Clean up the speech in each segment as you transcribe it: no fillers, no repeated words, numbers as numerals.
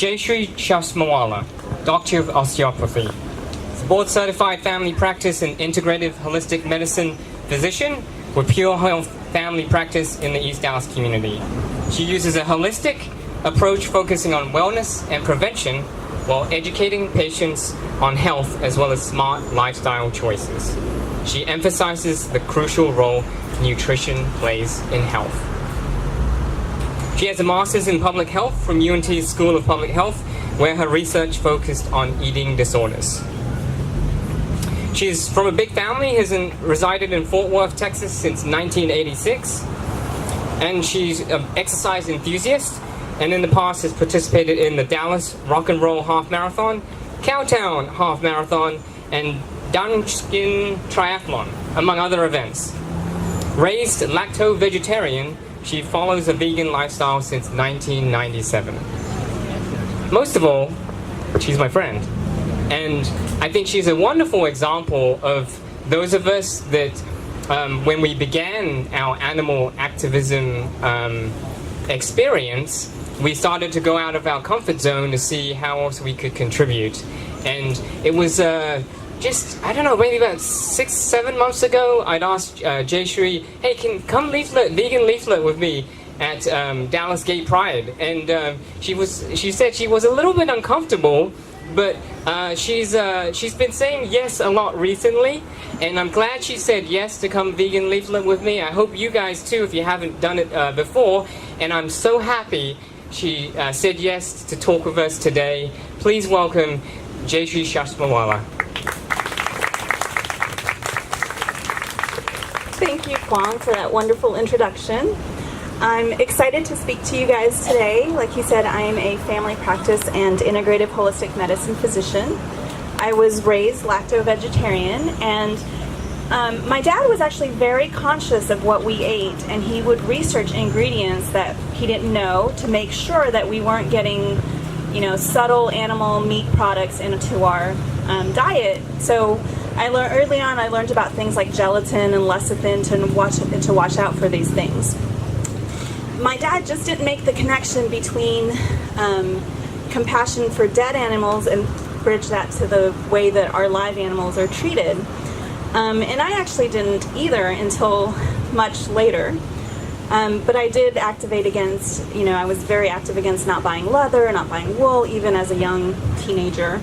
Jayshri Chasmawala, Doctor of Osteopathy. Board-certified family practice and integrative holistic medicine physician with Pure Health Family Practice in the East Dallas community. She uses a holistic approach focusing on wellness and prevention while educating patients on health as well as smart lifestyle choices. She emphasizes the crucial role nutrition plays in health. She has a master's in public health from UNT's School of Public Health, where her research focused on eating disorders. She is from a big family, has resided in Fort Worth, Texas since 1986, and she's an exercise enthusiast, and in the past has participated in the Dallas Rock and Roll Half Marathon, Cowtown Half Marathon, and Dunskin Triathlon, among other events. Raised lacto-vegetarian, she follows a vegan lifestyle since 1997. Most of all, she's my friend. And I think she's a wonderful example of those of us that when we began our animal activism experience, we started to go out of our comfort zone to see how else we could contribute. And it was just, I don't know, maybe about 6-7 months ago, I'd asked Jayshri, hey, come vegan leaflet with me at Dallas Gay Pride. And she said she was a little bit uncomfortable, but she's been saying yes a lot recently, and I'm glad she said yes to come vegan leaflet with me. I hope you guys too, if you haven't done it before, and I'm so happy she said yes to talk with us today. Please welcome Jayshri Chasmawala. Thank you, Kwang, for that wonderful introduction. I'm excited to speak to you guys today. Like you said, I am a family practice and integrative holistic medicine physician. I was raised lacto-vegetarian, and my dad was actually very conscious of what we ate, and he would research ingredients that he didn't know to make sure that we weren't getting, subtle animal meat products into our diet. So early on I learned about things like gelatin and lecithin to watch out for these things. My dad just didn't make the connection between compassion for dead animals and bridge that to the way that our live animals are treated. And I actually didn't either until much later. But I did activate against, I was very active against not buying leather, not buying wool, even as a young teenager.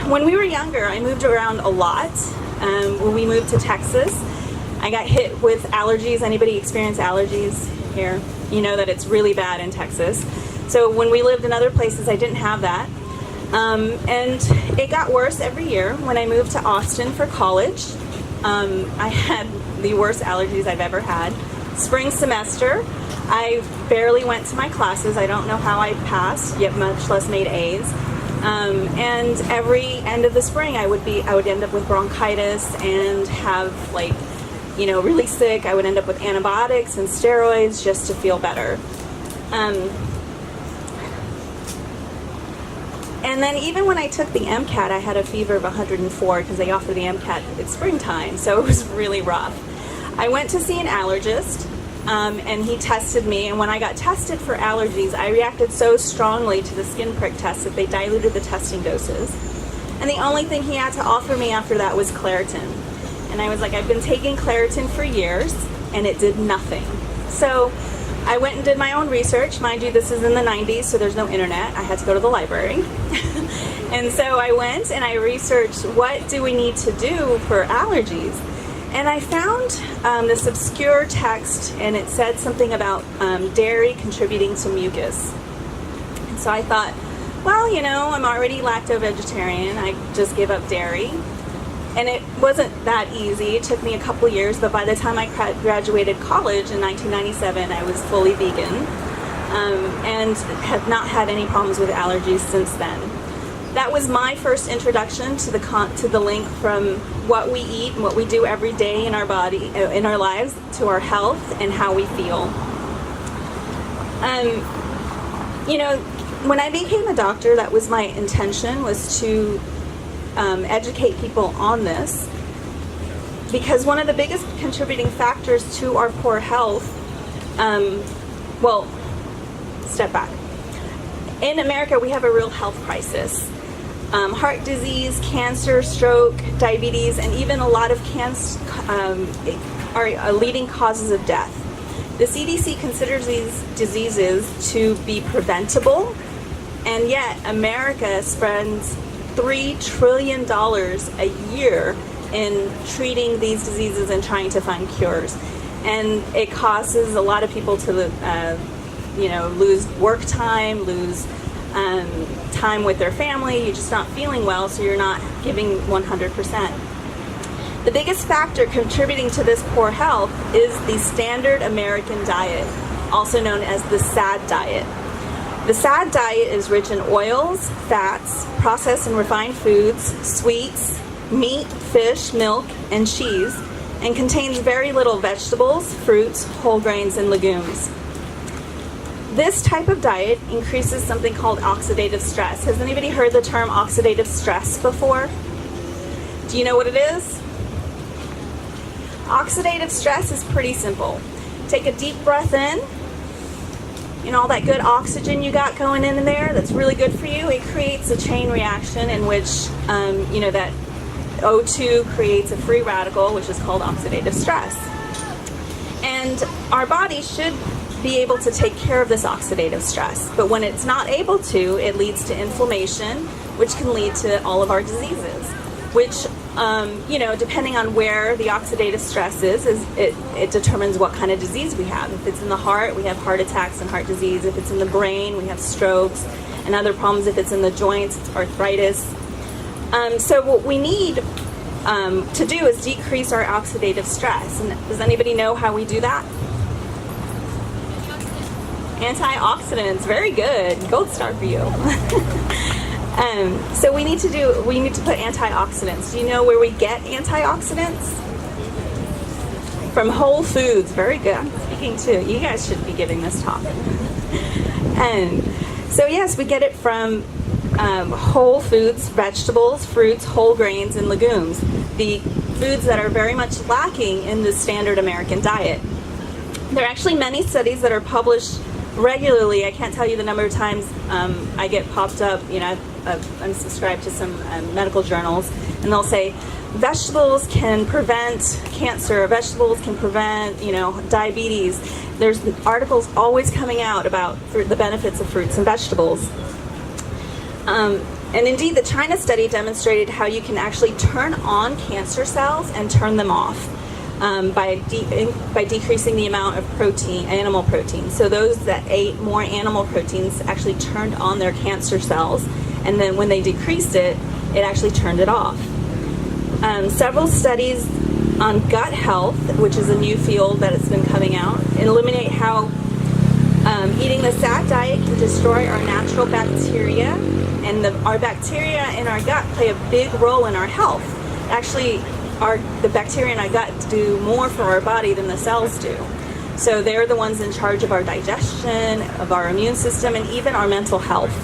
When we were younger, I moved around a lot. When we moved to Texas, I got hit with allergies. Anybody experience allergies here? You know that it's really bad in Texas. So when we lived in other places, I didn't have that. And it got worse every year. When I moved to Austin for college, I had the worst allergies I've ever had. Spring semester, I barely went to my classes. I don't know how I passed, yet much less made A's. And every end of the spring, I would end up with bronchitis and have really sick. I would end up with antibiotics and steroids just to feel better. And then even when I took the MCAT, I had a fever of 104 because they offer the MCAT at springtime, so it was really rough. I went to see an allergist, and he tested me, and when I got tested for allergies, I reacted so strongly to the skin prick test that they diluted the testing doses. And the only thing he had to offer me after that was Claritin. And I was like, I've been taking Claritin for years, and it did nothing. So I went and did my own research. Mind you, this is in the 90s, so there's no internet. I had to go to the library. And so I went and I researched, what do we need to do for allergies? And I found this obscure text, and it said something about dairy contributing to mucus. And so I thought, well, I'm already lacto-vegetarian. I just give up dairy. And it wasn't that easy. It took me a couple years, but by the time I graduated college in 1997, I was fully vegan and have not had any problems with allergies since then. That was my first introduction to the link from what we eat and what we do every day in our body, in our lives, to our health and how we feel. When I became a doctor, that was my intention, was to educate people on this, because one of the biggest contributing factors to our poor health, step back. In America, we have a real health crisis. Heart disease, cancer, stroke, diabetes, and even a lot of cancer are leading causes of death. The CDC considers these diseases to be preventable, and yet America spends $3 trillion a year in treating these diseases and trying to find cures. And it causes a lot of people to lose work time, lose time with their family. You're just not feeling well, so you're not giving 100%. The biggest factor contributing to this poor health is the standard American diet, also known as the SAD diet. The SAD diet is rich in oils, fats, processed and refined foods, sweets, meat, fish, milk, and cheese, and contains very little vegetables, fruits, whole grains, and legumes. This type of diet increases something called oxidative stress. Has anybody heard the term oxidative stress before? Do you know what it is? Oxidative stress is pretty simple. Take a deep breath in, and all that good oxygen you got going in there, that's really good for you. It creates a chain reaction in which, that O2 creates a free radical, which is called oxidative stress. And our body should be able to take care of this oxidative stress. But when it's not able to, it leads to inflammation, which can lead to all of our diseases, which, depending on where the oxidative stress is it determines what kind of disease we have. If it's in the heart, we have heart attacks and heart disease. If it's in the brain, we have strokes and other problems. If it's in the joints, it's arthritis. So what we need to do is decrease our oxidative stress. And does anybody know how we do that? Antioxidants, very good. Gold star for you. So we need to put antioxidants. Do you know where we get antioxidants? From Whole Foods. Very good. I'm speaking too. You guys should be giving this talk. So yes, we get it from whole foods, vegetables, fruits, whole grains, and legumes. The foods that are very much lacking in the standard American diet. There are actually many studies that are published regularly. I can't tell you the number of times I get popped up. I'm subscribed to some medical journals, and they'll say vegetables can prevent cancer. Vegetables can prevent, diabetes. There's articles always coming out about the benefits of fruits and vegetables. And indeed, the China study demonstrated how you can actually turn on cancer cells and turn them off by decreasing the amount of protein, animal protein. So those that ate more animal proteins actually turned on their cancer cells, and then when they decreased it, it actually turned it off. Several studies on gut health, which is a new field that has been coming out, illuminate how eating the SAD diet can destroy our natural bacteria, and our bacteria in our gut play a big role in our health. Actually, the bacteria in our gut do more for our body than the cells do. So they're the ones in charge of our digestion, of our immune system, and even our mental health.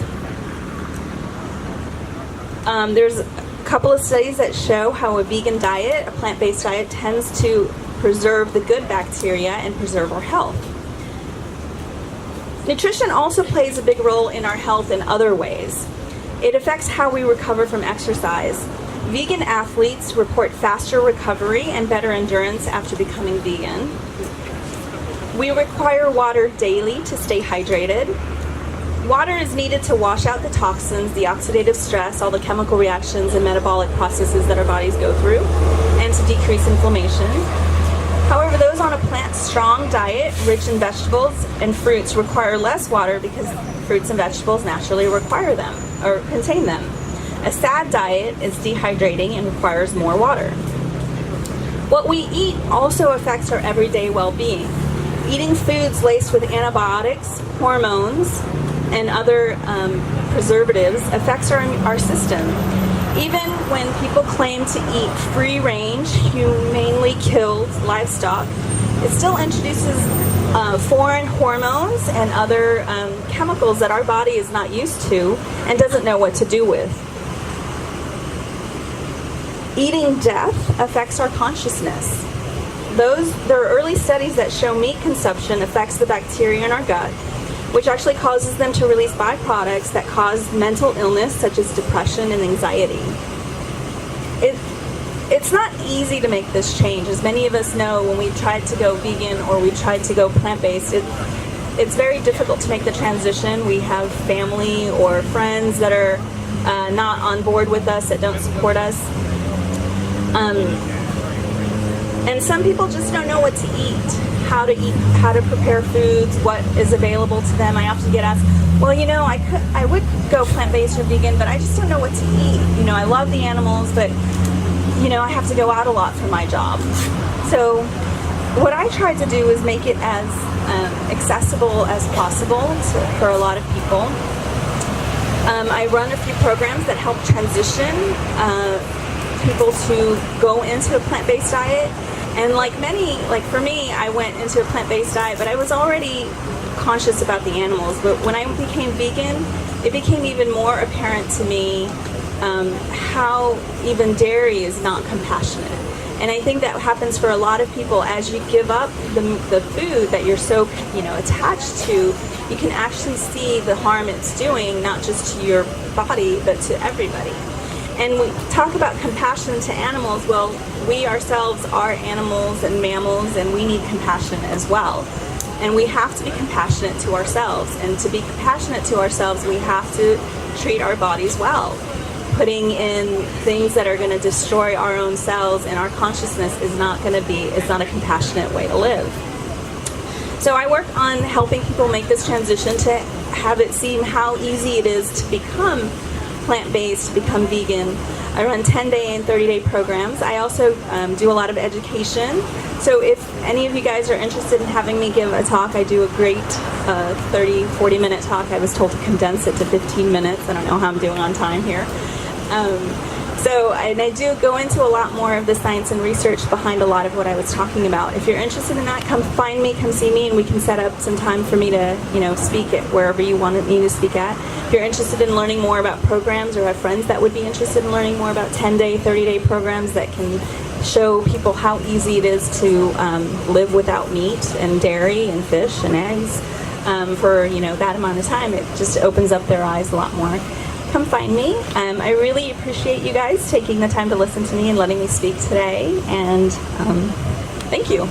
There's a couple of studies that show how a vegan diet, a plant-based diet, tends to preserve the good bacteria and preserve our health. Nutrition also plays a big role in our health in other ways. It affects how we recover from exercise. Vegan athletes report faster recovery and better endurance after becoming vegan. We require water daily to stay hydrated. Water is needed to wash out the toxins, the oxidative stress, all the chemical reactions and metabolic processes that our bodies go through, and to decrease inflammation. However, those on a plant-strong diet, rich in vegetables and fruits, require less water because fruits and vegetables naturally require them, or contain them. A SAD diet is dehydrating and requires more water. What we eat also affects our everyday well-being. Eating foods laced with antibiotics, hormones, and other preservatives affects our system. Even when people claim to eat free-range, humanely killed livestock, it still introduces foreign hormones and other chemicals that our body is not used to and doesn't know what to do with. Eating death affects our consciousness. There are early studies that show meat consumption affects the bacteria in our gut, which actually causes them to release byproducts that cause mental illness such as depression and anxiety. It's not easy to make this change. As many of us know, when we've tried to go vegan or we've tried to go plant-based, it's very difficult to make the transition. We have family or friends that are not on board with us, that don't support us. And some people just don't know what to eat, how to prepare foods, what is available to them. I often get asked, well, I would go plant-based or vegan, but I just don't know what to eat. I love the animals, but I have to go out a lot for my job. So what I tried to do is make it as accessible as possible for a lot of people. I run a few programs that help transition people to go into a plant-based diet. And like for me, I went into a plant-based diet, but I was already conscious about the animals. But when I became vegan, it became even more apparent to me how even dairy is not compassionate. And I think that happens for a lot of people. As you give up the food that you're so attached to, you can actually see the harm it's doing, not just to your body, but to everybody. And we talk about compassion to animals. Well, we ourselves are animals and mammals, and we need compassion as well. And we have to be compassionate to ourselves. And to be compassionate to ourselves, we have to treat our bodies well. Putting in things that are going to destroy our own cells and our consciousness is not a compassionate way to live. So I work on helping people make this transition to have it seem how easy it is to become plant-based, to become vegan. I run 10-day and 30-day programs. I also do a lot of education. So if any of you guys are interested in having me give a talk, I do a great 30, 40-minute talk. I was told to condense it to 15 minutes. I don't know how I'm doing on time here. And I do go into a lot more of the science and research behind a lot of what I was talking about. If you're interested in that, come find me, come see me, and we can set up some time for me to, speak at wherever you wanted me to speak at. If you're interested in learning more about programs or have friends that would be interested in learning more about 10-day, 30-day programs that can show people how easy it is to live without meat and dairy and fish and eggs for, that amount of time, it just opens up their eyes a lot more. Come find me. I really appreciate you guys taking the time to listen to me and letting me speak today, and thank you.